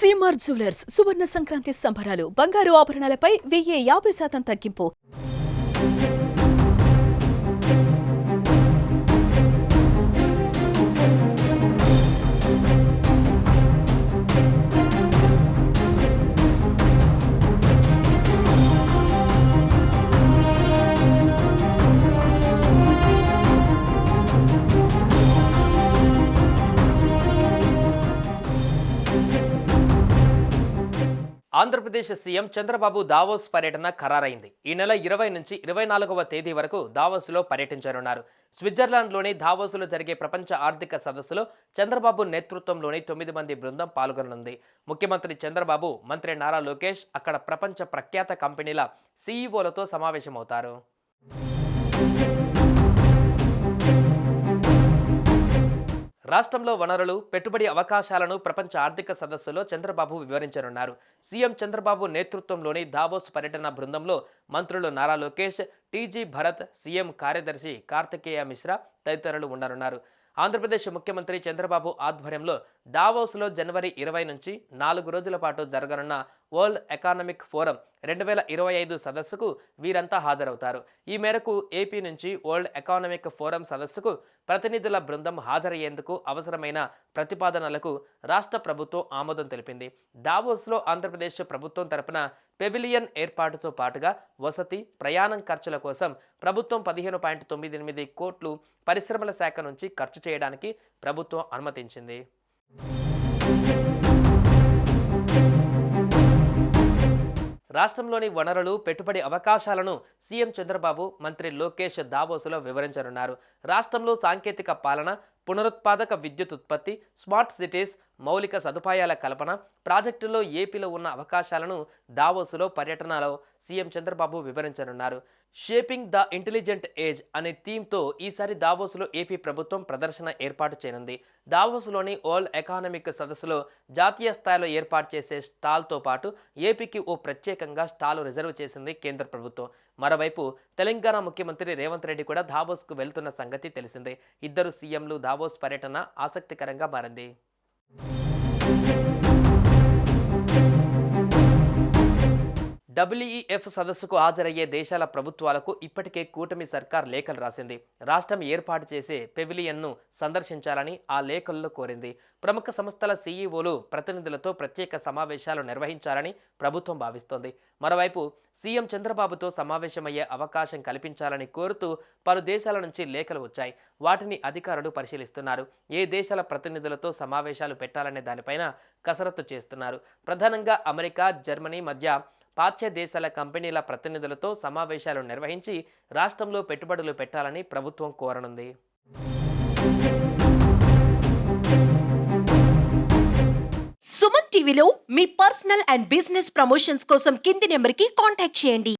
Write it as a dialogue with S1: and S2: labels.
S1: CMR jewellers సువర్ణ సంక్రాంతి సంబరాలు బంగారు ఆభరణాలపై 1050% తగ్గింపు.
S2: ఆంధ్రప్రదేశ్ సీఎం చంద్రబాబు దావోస్ పర్యటన ఖరారైంది. ఈ నెల 20 నుంచి 24వ తేదీ వరకు దావోస్లో పర్యటించనున్నారు. స్విట్జర్లాండ్లోని దావోస్లో జరిగే ప్రపంచ ఆర్థిక సదస్సులో చంద్రబాబు నేతృత్వంలోని 9 మంది బృందం పాల్గొననుంది. ముఖ్యమంత్రి చంద్రబాబు, మంత్రి నారా లోకేష్ అక్కడ ప్రపంచ ప్రఖ్యాత కంపెనీల సీఈఓలతో సమావేశమవుతారు. రాష్ట్రంలో వనరులు, పెట్టుబడి అవకాశాలను ప్రపంచ ఆర్థిక సదస్సులో చంద్రబాబు వివరించనున్నారు. సీఎం చంద్రబాబు నేతృత్వంలోని దావోస్ పర్యటన బృందంలో మంత్రులు నారా లోకేష్, టీజీ భరత్, సీఎం కార్యదర్శి కార్తికేయ మిశ్రా తదితరులు ఉండనున్నారు. ఆంధ్రప్రదేశ్ ముఖ్యమంత్రి చంద్రబాబు ఆధ్వర్యంలో దావోస్లో జనవరి 20 నుంచి 4 రోజుల పాటు జరగనున్న వరల్డ్ ఎకనామిక్ ఫోరం 2025 సదస్సుకు వీరంతా హాజరవుతారు. ఈ మేరకు ఏపీ నుంచి వరల్డ్ ఎకనామిక్ ఫోరం సదస్సుకు ప్రతినిధుల బృందం హాజరయ్యేందుకు అవసరమైన ప్రతిపాదనలకు రాష్ట్ర ప్రభుత్వం ఆమోదం తెలిపింది. దావోస్లో ఆంధ్రప్రదేశ్ ప్రభుత్వం తరపున పెవిలియన్ ఏర్పాటుతో పాటుగా వసతి, ప్రయాణం ఖర్చుల కోసం ప్రభుత్వం 15.98 కోట్లు పరిశ్రమల శాఖ నుంచి ఖర్చు చేయడానికి ప్రభుత్వం అనుమతించింది. రాష్ట్రంలోని వనరులు, పెట్టుబడి అవకాశాలను సీఎం చంద్రబాబు, మంత్రి లోకేష్ దావోస్లో వివరించనున్నారు. రాష్ట్రంలో సాంకేతిక పాలన, పునరుత్పాదక విద్యుత్ ఉత్పత్తి, స్మార్ట్ సిటీస్, మౌలిక సదుపాయాల కల్పన, ప్రాజెక్టుల్లో ఏపీలో ఉన్న అవకాశాలను దావోస్లో పర్యటనలో సీఎం చంద్రబాబు వివరించనున్నారు. షేపింగ్ ద ఇంటెలిజెంట్ ఏజ్ అనే థీమ్తో ఈసారి దావోస్లో ఏపీ ప్రభుత్వం ప్రదర్శన ఏర్పాటు చేయనుంది. దావోస్లోని వరల్డ్ ఎకనామిక్ సదస్సులో జాతీయ స్థాయిలో ఏర్పాటు చేసే స్టాల్తో పాటు ఏపీకి ఓ ప్రత్యేకంగా స్టాల్ రిజర్వ్ చేసింది కేంద్ర ప్రభుత్వం. మరోవైపు తెలంగాణ ముఖ్యమంత్రి రేవంత్ రెడ్డి కూడా దావోస్కు వెళ్తున్న సంగతి తెలిసిందే. ఇద్దరు సీఎంలు దావోస్ పర్యటన ఆసక్తికరంగా మారింది. డబ్ల్యూఈఎఫ్ సదస్సుకు హాజరయ్యే దేశాల ప్రభుత్వాలకు ఇప్పటికే కూటమి సర్కార్ లేఖలు రాసింది. రాష్ట్రం ఏర్పాటు చేసే పెవిలియన్ను సందర్శించాలని ఆ లేఖల్లో కోరింది. ప్రముఖ సంస్థల సీఈఓలు, ప్రతినిధులతో ప్రత్యేక సమావేశాలు నిర్వహించాలని ప్రభుత్వం భావిస్తోంది. మరోవైపు సీఎం చంద్రబాబుతో సమావేశమయ్యే అవకాశం కల్పించాలని కోరుతూ పలు దేశాల నుంచి లేఖలు వచ్చాయి. వాటిని అధికారులు పరిశీలిస్తున్నారు. ఏ దేశాల ప్రతినిధులతో సమావేశాలు పెట్టాలనే దానిపైన కసరత్తు చేస్తున్నారు. ప్రధానంగా అమెరికా, జర్మనీ మధ్య పాశ్చాత్య దేశాల కంపెనీల ప్రతినిధులతో సమావేశాలు నిర్వహించి రాష్ట్రంలో పెట్టుబడులు పెట్టాలని ప్రభుత్వం కోరనుంది.
S3: సుమన్ టీవీలో మీ పర్సనల్ అండ్ బిజినెస్ ప్రమోషన్స్ కోసం కింది నెంబర్కి కాంటాక్ట్ చేయండి.